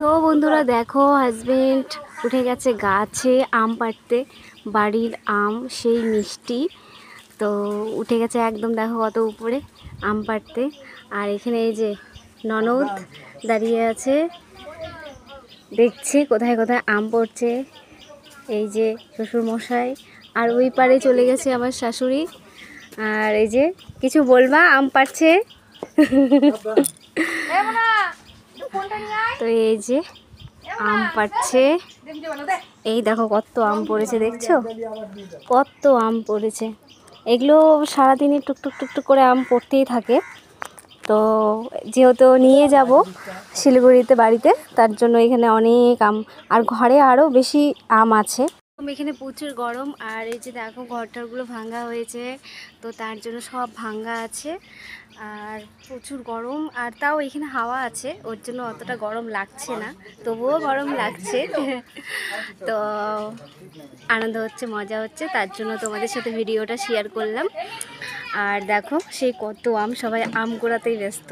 তো বন্ধুরা দেখো, হাজবেন্ড উঠে গেছে গাছে আম পাড়তে। বাড়ির আম সেই মিষ্টি, তো উঠে গেছে একদম, দেখো কত উপরে আম পাড়তে। আর এখানে এই যে ননদ দাঁড়িয়ে আছে, দেখছে কোথায় কোথায় আম পড়ছে। এই যে শ্বশুর মশাই, আর ওই পারে চলে গেছে আমার শাশুড়ি। আর এই যে কিছু বলবা, আম পাড়ছে। তো এই যে আম পাড়ছে, এই দেখো কত আম পড়েছে, দেখছো কত আম পড়েছে। এগুলো সারাদিনই টুকটুক টুকটুক করে আম পড়তেই থাকে। তো যেহেতু নিয়ে যাব শিলিগুড়িতে বাড়িতে, তার জন্য এখানে অনেক আম, আর ঘরে আরও বেশি আম আছে। এখানে প্রচুর গরম, আর এই যে দেখো ঘরটারগুলো ভাঙা হয়েছে, তো তার জন্য সব ভাঙা আছে। আর প্রচুর গরম, আর তাও এখানে হাওয়া আছে, ওর জন্য অতটা গরম লাগছে না, তবুও গরম লাগছে। তো আনন্দ হচ্ছে, মজা হচ্ছে, তার জন্য তোমাদের সাথে ভিডিওটা শেয়ার করলাম। আর দেখো সেই কত আম, সবাই আম কুড়াতেই ব্যস্ত।